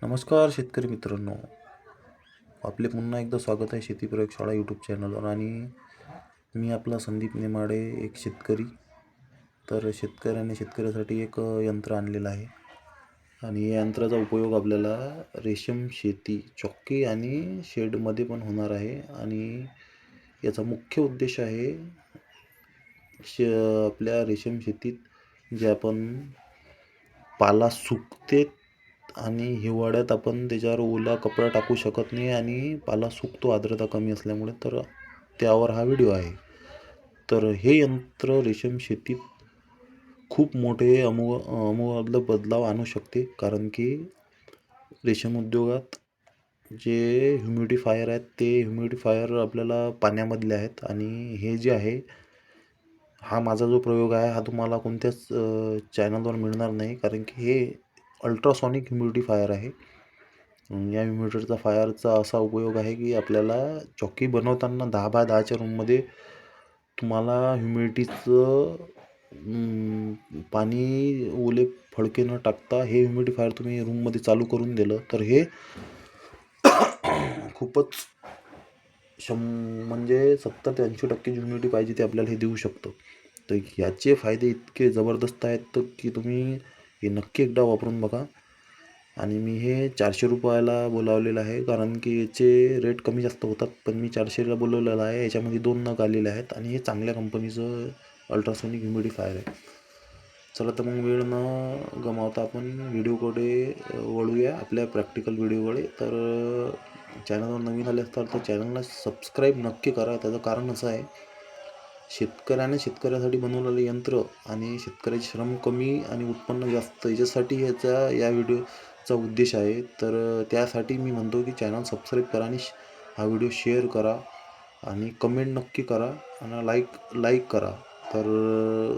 नमस्कार शेतकरी मित्रांनो, आपले पुन्हा एकदा स्वागत आहे शेती प्रयोगशाळा यूट्यूब चॅनलवर. आणि मी आपला संदीप नेमाडे, एक शेतकरी. तर शेतकऱ्यासाठी एक यंत्र आणलेलं आहे आणि या यंत्राचा उपयोग आपल्याला रेशीम शेती, चॉकी आणि शेडमध्ये पण होणार आहे. आणि याचा मुख्य उद्देश आहे आपल्या रेशीम शेतीत जे आपण पाला सुकते आणि हिवाळ्यात आपण त्याच्यावर ओला कपडा टाकू शकत नाही आणि पाला सुकतो आर्द्रता कमी असल्यामुळे, तर त्यावर हा व्हिडिओ आहे. तर हे यंत्र रेशीम शेतीत खूप मोठे अमूलाग्र बदलाव आणू शकते, कारण की रेशीम उद्योगात जे ह्युमिडिफायर आहेत ते ह्युमिडिफायर आपल्याला पाण्यामधले आहेत. आणि हे जे आहे, हा माझा जो प्रयोग आहे हा तुम्हाला कोणत्याच चॅनलवर मिळणार नाही, कारण की हे अल्ट्रासॉनिक ह्युमिडिफायर आहे. या ह्युमिडिफायरचा असा उपयोग आहे की आपल्याला चॉकी बनवताना 10x10च्या रूममध्ये तुम्हाला ह्युमिडिटीचं पाणी ओले फडके न टाकता हे ह्युमिडिफायर तुम्ही रूममध्ये चालू करून दिलं तर हे खूपच म्हणजे 70 ते 80% ह्युमिडिटी पाहिजे ते आपल्याला हे देऊ शकतं. तर याचे फायदे इतके जबरदस्त आहेत की तुम्ही हे नक्की एकदा वापरून बघा. आणि मी हे 400 रुपयाला बोलावलेलं आहे, कारण की याचे रेट कमी जास्त होतात, पण मी 400ला बोलवलेलं आहे. याच्यामध्ये 2 नग आलेले आहेत आणि हे चांगल्या कंपनीचं अल्ट्रासोनिक ह्युमिडिफायर आहे. चला तर मग वेळ न गमावता आपण व्हिडिओकडे वळूया, आपल्या प्रॅक्टिकल व्हिडिओकडे. तर चॅनलवर नवीन आले असतात तर चॅनलला सबस्क्राईब नक्की करा. त्याचं कारण असं आहे, शेतकऱ्यासाठी बनवलेलं यंत्र आणि शेतकऱ्याचे श्रम कमी आणि उत्पन्न जास्त, याच्यासाठी या व्हिडिओचा उद्देश आहे. तर त्यासाठी मी म्हणतो की चॅनल सबस्क्राईब करा आणि हा व्हिडिओ शेअर करा आणि कमेंट नक्की करा आणि लाईक करा. तर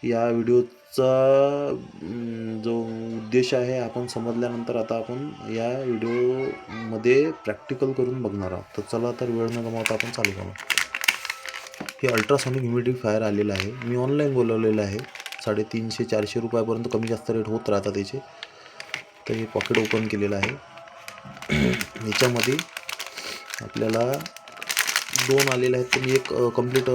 या व्हिडिओचा जो उद्देश आहे आपण समजल्यानंतर आता आपण या व्हिडिओमध्ये प्रॅक्टिकल करून बघणार आहोत. तर चला तर वेळ न गमावता आपण चालू करू. हे अल्ट्रासॉनिक ह्युमिडिफायर आलेलं आहे, मी ऑनलाईन बोलवलेलं आहे. 350-400 रुपयापर्यंत कमी जास्त रेट होत राहतात त्याचे. तर हे पॉकेट ओपन केलेलं आहे. याच्यामध्ये आपल्याला 2 आलेले आहेत, तर मी एक कंप्लीट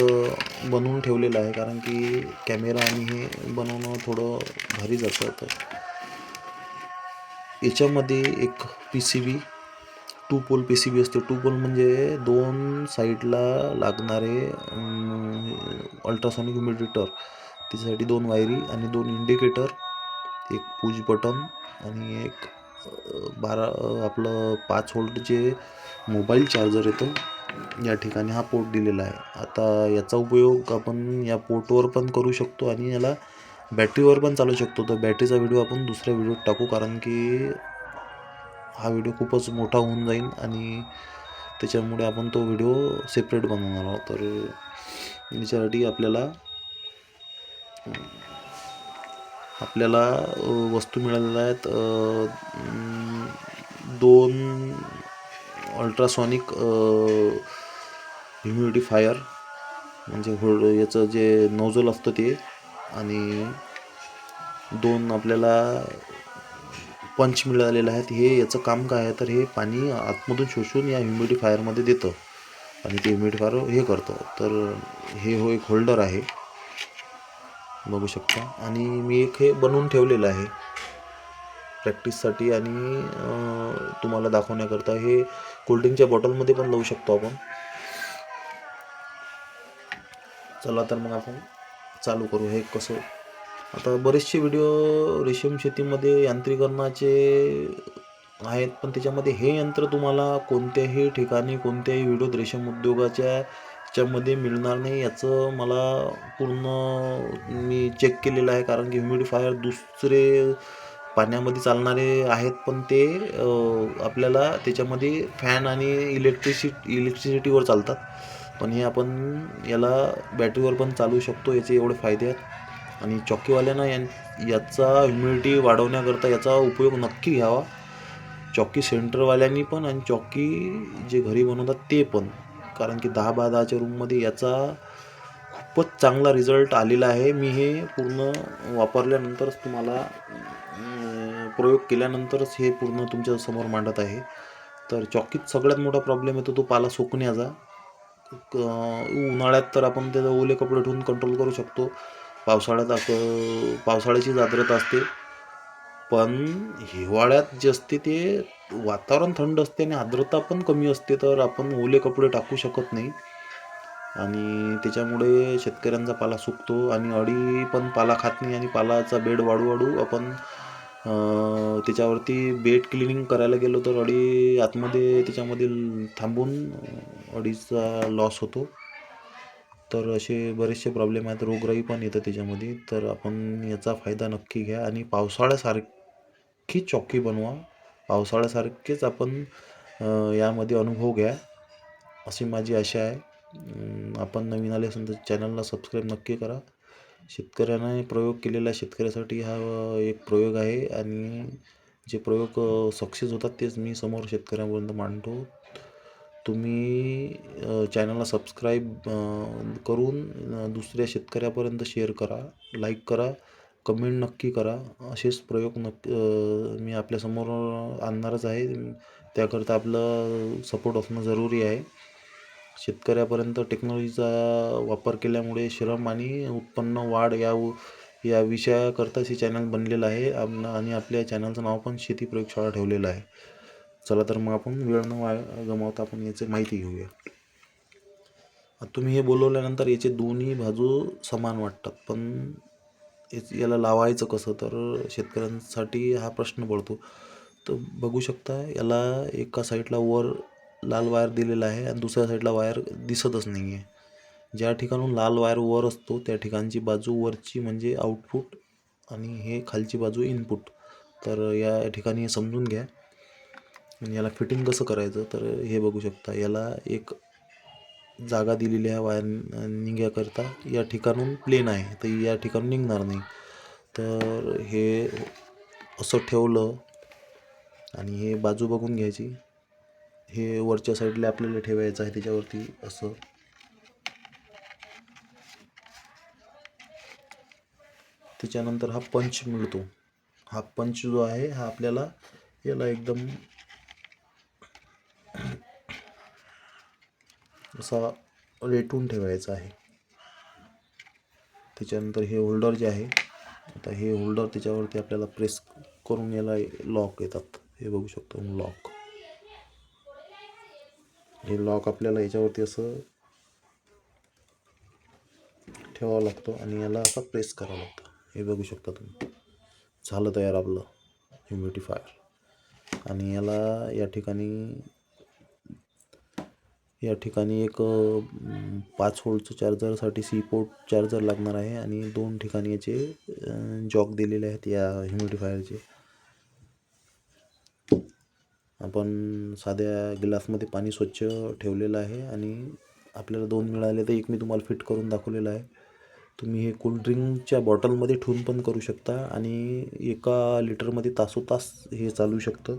बनवून ठेवलेलं आहे, कारण की कॅमेरा आणि हे बनवणं थोडं भारी जातं. तर याच्यामध्ये एक PCB 2 पोल PCB असते. 2 पोल म्हणजे 2 साईडला लागणारे अल्ट्रासॉनिक ह्युमिडिटर. त्याच्यासाठी 2 वायरी आणि 2 इंडिकेटर, एक पुश बटन आणि एक आपलं 5 व्होल्टचे मोबाईल चार्जर येतं. या ठिकाणी हा पोर्ट दिलेला आहे. आता याचा उपयोग आपण या पोर्टवर पण करू शकतो आणि याला बॅटरीवर पण चालू शकतो. तर बॅटरीचा व्हिडिओ आपण दुसऱ्या व्हिडिओत टाकू, कारण की हा व्हिडिओ खूपच मोठा होऊन जाईल आणि त्याच्यामुळे आपण तो व्हिडिओ सेपरेट बनवणार आहोत. तर याच्यासाठी आपल्याला वस्तू मिळालेल्या आहेत. 2 अल्ट्रासॉनिक ह्युमिडिफायर, म्हणजे याचं जे नोझल असतं ते, आणि 2 आपल्याला पंच मिळालेले आहेत. हे याचं काम काय आहे, तर हे पाणी आतमधून शोषून या ह्युमिडिफायरमध्ये देतं आणि ते ह्युमिडिफायर हे करतं. तर हे एक होल्डर आहे, बघू शकता. आणि मी एक हे बनवून ठेवलेलं आहे प्रॅक्टिससाठी आणि तुम्हाला दाखवण्याकरता. हे कोल्ड्रिंकच्या बॉटलमध्ये पण लावू शकतो आपण. चला तर मग आपण चालू करू. हे कसं, आता बरेचसे व्हिडिओ रेशीम शेतीमध्ये यांत्रिकरणाचे आहेत, पण त्याच्यामध्ये हे यंत्र तुम्हाला कोणत्याही ठिकाणी कोणत्याही व्हिडिओत रेशीम उद्योगाच्या ह्याच्यामध्ये मिळणार नाही. याचं मला पूर्ण मी चेक केलेलं आहे, कारण की ह्युमिडिफायर दुसरे पाण्यामध्ये चालणारे आहेत, पण ते आपल्याला त्याच्यामध्ये फॅन आणि इलेक्ट्रिसिटीवर चालतात. पण हे आपण याला बॅटरीवर पण चालू शकतो. याचे एवढे फायदे आहेत. आणि चॉकीवाल्यांना याचा ह्युमिडिटी वाढवण्याकरता याचा उपयोग नक्की घ्यावा. चॉकी सेंटरवाल्यांनी पण आणि चॉकी जे घरी बनवतात ते पण, कारण की 10x10च्या रूममध्ये याचा खूपच चांगला रिझल्ट आलेला आहे. मी हे पूर्ण वापरल्यानंतरच तुम्हाला प्रयोग केल्यानंतरच हे पूर्ण तुमच्या समोर मांडत आहे. तर चॉकीत सगळ्यात मोठा प्रॉब्लेम येतो तो पाला सुकण्याचा. उन्हाळ्यात तर आपण त्याला ओले कपडे ठेवून कंट्रोल करू शकतो. पावसाळ्यात पावसाळ्याची आर्द्रता असते, पण हिवाळ्यात जे असते ते वातावरण थंड असते आणि आर्द्रता पण कमी असते, तर आपण ओले कपडे टाकू शकत नाही आणि त्याच्यामुळे शेतकऱ्यांचा पाला सुकतो आणि अळी पण पाला खात नाही आणि पालाचा बेड वाढू वाढू आपण त्याच्यावरती बेड क्लिनिंग करायला गेलो तर अळी आतमध्ये त्याच्यामधील थांबून अळीचा लॉस होतो. तर असे बरेचसे प्रॉब्लेम आहेत, रोगराई पण येतं त्याच्यामध्ये. तर आपण याचा फायदा नक्की घ्या आणि पावसाळ्यासारखी चॉकी बनवा, पावसाळ्यासारखेच आपण यामध्ये अनुभव घ्या, अशी माझी आशा आहे. आपण नवीन आले असेल तर चॅनलला सबस्क्राईब नक्की करा. शेतकऱ्याने प्रयोग केलेला शेतकऱ्यासाठी हा एक प्रयोग आहे आणि जे प्रयोग सक्सेस होतात तेच मी समोर शेतकऱ्यांपर्यंत मांडतो. तुम्ही चॅनलला सबस्क्राईब करून दुसऱ्या शेतकऱ्यापर्यंत शेअर करा, लाईक करा, कमेंट नक्की करा. असेच प्रयोग मी आपल्यासमोर आणणारच आहे. त्याकरता आपलं सपोर्ट असणं जरुरी आहे. शेतकऱ्यापर्यंत टेक्नॉलॉजीचा वापर केल्यामुळे श्रम आणि उत्पन्न वाढ या विषयाकरताच हे चॅनल बनलेलं आहे आणि आपल्या चॅनलचं नाव पण शेती प्रयोगशाळा ठेवलेलं आहे. चला तर मग आपण वेळ न गमावता आपण याची माहिती घेऊया. तुम्ही हे बोलवल्यानंतर याचे दोन्ही बाजू समान वाटतात, पण याला लावायचं कसं, तर शेतकऱ्यांसाठी हा प्रश्न पडतो. तर बघू शकता, याला एका साईडला वर लाल वायर दिलेला आहे आणि दुसऱ्या साईडला वायर दिसतच नाही आहे. ज्या ठिकाणून लाल वायर वर असतो त्या ठिकाणची बाजू वरची म्हणजे आउटपुट आणि हे खालची बाजू इनपुट. तर या ठिकाणी समजून घ्या. आणि याला फिटिंग कसं करायचं, तर हे बघू शकता, याला एक जागा दिलेली आहे वायर निघण्याकरता. या ठिकाणून प्लेन आहे तर या ठिकाणून निघणार नाही. तर हे असं ठेवलं आणि हे बाजू बघून घ्यायची. हे वरच्या साईडला आपल्याला ठेवायचं आहे त्याच्यावरती असं. त्याच्यानंतर हा पंच मिळतो. हा पंच जो आहे हा आपल्याला याला एकदम असा रेटून ठेवायचा आहे. त्याच्यानंतर हे होल्डर जे आहे, आता हे होल्डर त्याच्यावरती आपल्याला प्रेस करून याला लॉक येतात. हे बघू शकतो लॉक. हे लॉक आपल्याला याच्यावरती असं ठेवावं लागतं आणि याला असं प्रेस करावं लागतं. हे बघू शकता तुम्ही. झालं तयार आपलं ह्युमिडिफायर. आणि याला या ठिकाणी एक 5 व्होल्टचं चार्जरसाठी सी पोर्ट चार्जर लागणार आहे आणि 2 ठिकाणी याचे जॉक दिलेले आहेत या ह्युमिडिफायरचे. आपण साध्या ग्लासमध्ये पाणी स्वच्छ ठेवलेलं आहे आणि आपल्याला 2 मिळाले तर एक मी तुम्हाला फिट करून दाखवलेलं आहे. तुम्ही हे कोल्ड्रिंकच्या बॉटलमध्ये ठेवून पण करू शकता आणि 1 लिटरमध्ये तासोतास हे चालू शकतं.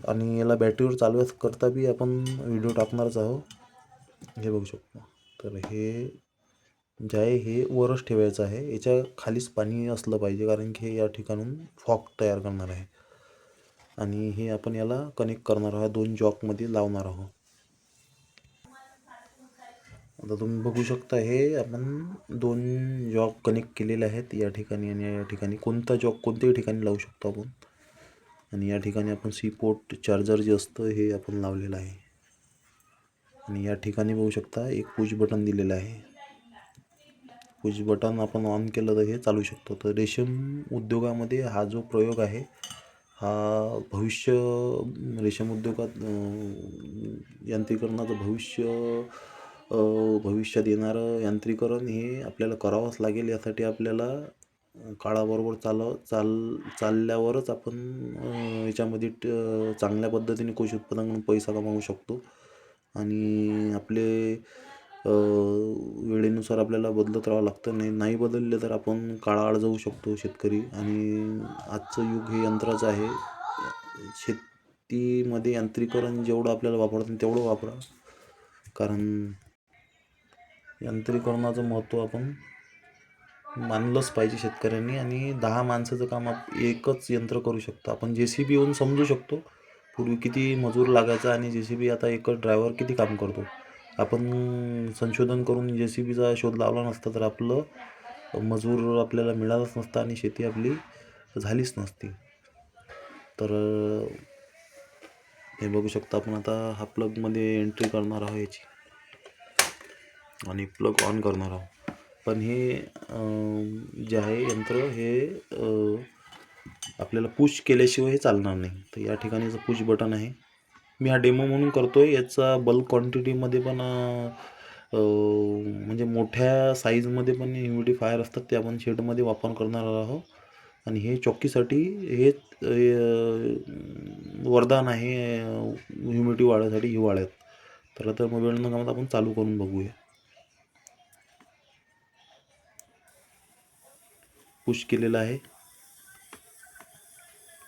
आणि याला बॅटरीवर चालवण्याकरता बी आपण व्हिडिओ टाकणारच आहोत. हे बघू शकतो. तर हे जे आहे हे वरच ठेवायचं आहे. याच्या खालीच पाणी असलं पाहिजे, कारण की हे या ठिकाणून फॉग तयार करणार आहे. आणि हे आपण याला कनेक्ट करणार आहोत, 2 जॉकमध्ये लावणार आहोत. आता तुम्ही बघू शकता, हे आपण 2 जॉक कनेक्ट केलेले आहेत या ठिकाणी आणि या ठिकाणी. कोणता जॉक कोणत्याही ठिकाणी लावू शकतो आपण. आणि या ठिकाणी आपण सी पोर्ट चार्जर जे असतं हे आपण लावलेलं आहे. आणि या ठिकाणी बघू शकता एक पुश बटन दिलेलं आहे. पुश बटन आपण ऑन केलं तर हे चालू शकतो. तर रेशीम उद्योगामध्ये हा जो प्रयोग आहे हा रेशीम उद्योगात यांत्रिकरणाचं भविष्यात येणारं यांत्रिकरण हे आपल्याला करावंच लागेल. यासाठी आपल्याला काळाबरोबर चालल्यावरच आपण याच्यामध्ये चांगल्या पद्धतीने कृषी उत्पादन करून पैसा कमावू शकतो. आणि आपले वेळेनुसार आपल्याला बदलत राहावं लागतं. नाही बदलले तर आपण काळाआड जाऊ शकतो शेतकरी. आणि आजचं युग हे यंत्राचं आहे. शेतीमध्ये यांत्रिकरण जेवढं आपल्याला वापरता येईल तेवढं वापरा, कारण यांत्रिकरणाचं महत्त्व आपण मानलंच पाहिजे शेतकऱ्यांनी. आणि 10 माणसाचं काम एकच यंत्र करू शकतं. आपण JCB येऊन समजू शकतो पूर्वी किती मजूर लागायचा आणि JCB आता एकच ड्रायव्हर किती काम करतो. आपण संशोधन करून JCBचा शोध लावला नसता तर आपलं मजूर आपल्याला मिळालाच नसता आणि शेती आपली झालीच नसती. तर हे बघू शकता आपण. आता हा प्लगमध्ये एंट्री करणार आहोत याची आणि प्लग ऑन करणार आहोत. पण हे जे आहे यंत्र हे आपल्याला पुश केल्याशिवाय हे चालणार नाही. तर या ठिकाणी पुश बटन आहे. मी हा डेमो म्हणून करतो आहे. याचा बल्क क्वांटिटीमध्ये पण म्हणजे मोठ्या साईजमध्ये पण ह्युमिडिफायर असतात ते आपण शेडमध्ये वापर करणार आहोत. आणि हे चॉकीसाठी हे वरदान आहे ह्युमिडिटी वाढवण्यासाठी हिवाळ्यात. तर आता मोबाईल न कामात आपण चालू करून बघूया. पुश केलेला आहे.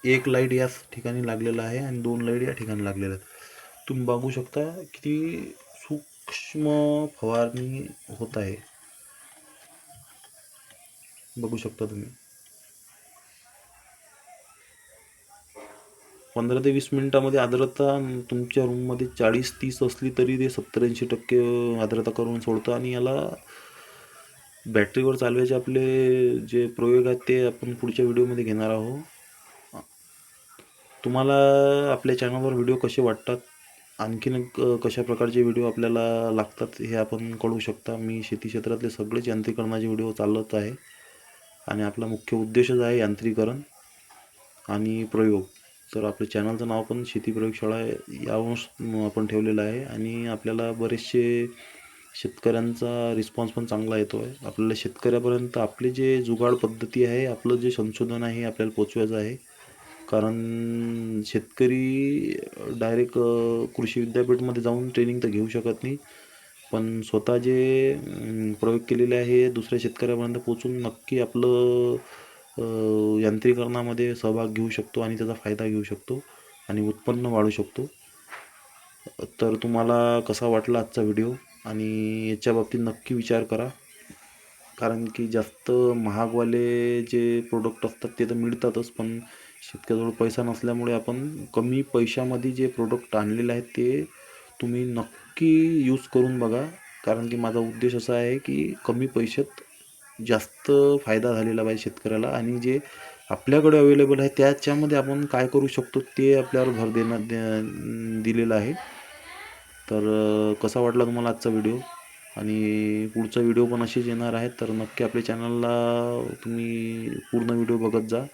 एक लाईट या ठिकाणी लागलेला आहे आणि 2 लाईट या ठिकाणी लागलेल्या आहेत. तुम्ही बघू शकता किती सूक्ष्म फवारणी होत आहे. बघू शकता तुम्ही. 15 ते 20 मिनिटामध्ये आर्द्रता तुमच्या रूममध्ये 40-30 असली तरी ते 70-80% आर्द्रता करून सोडतं. आणि याला बॅटरीवर चालवायचे आपले जे प्रयोग आहेत ते आपण पुढच्या व्हिडिओमध्ये घेणार आहोत. तुम्हाला आपल्या चॅनलवर व्हिडिओ कसे वाटतात, आणखीन कशा प्रकारचे व्हिडिओ आपल्याला लागतात हे आपण कळवू शकता. मी शेती क्षेत्रातले सगळेच यांत्रिकरणाचे व्हिडिओ चालवत आहे आणि आपला मुख्य उद्देशच आहे यांत्रिकरण आणि प्रयोग. तर आपल्या चॅनलचं नाव पण शेती प्रयोगशाळा यावरून आपण ठेवलेलं आहे. आणि आपल्याला बरेचसे शेतकऱ्यांचा रिस्पॉन्स पण चांगला येतो आहे. आपल्याला शेतकऱ्यापर्यंत आपले जे जुगाड पद्धती आहे, आपलं जे संशोधन आहे आपल्याला पोचवायचं आहे. कारण शेतकरी डायरेक्ट कृषी विद्यापीठमध्ये जाऊन ट्रेनिंग तर घेऊ शकत नाही, पण स्वतः जे प्रयोग केलेले आहे दुसऱ्या शेतकऱ्यापर्यंत पोचून नक्की आपलं यांत्रिकरणामध्ये सहभाग घेऊ शकतो आणि त्याचा फायदा घेऊ शकतो आणि उत्पन्न वाढवू शकतो. तर तुम्हाला कसा वाटला आजचा व्हिडिओ, आणि याच्या बाबतीत नक्की विचार करा. कारण की जास्त महागवाले जे प्रोडक्ट असतात ते तर मिळतातच, पण शेतकऱ्याजवळ पैसा नसल्यामुळे आपण कमी पैशामध्ये जे प्रोडक्ट आणलेले आहेत ते तुम्ही नक्की यूज करून बघा. कारण की माझा उद्देश असा आहे की कमी पैशात जास्त फायदा झालेला पाहिजे शेतकऱ्याला, आणि जे आपल्याकडे अवेलेबल आहे त्याच्यामध्ये आपण काय करू शकतो ते आपल्यावर भर दिलेलं आहे. तर कसा वाटला तुम्हाला आजचा व्हिडिओ, आणि पुढचा व्हिडिओ पण असेच येणार आहेत, तर नक्की आपल्या चॅनलला तुम्ही पूर्ण व्हिडिओ बघत जा.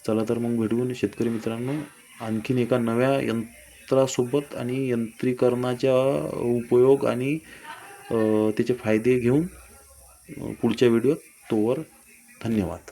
चला तर मग भेटून शेतकरी मित्रांनो आणखीन एका नव्या यंत्रासोबत आणि यंत्रीकरणाचा उपयोग आणि त्याचे फायदे घेऊन पुढच्या व्हिडिओत. तोवर धन्यवाद.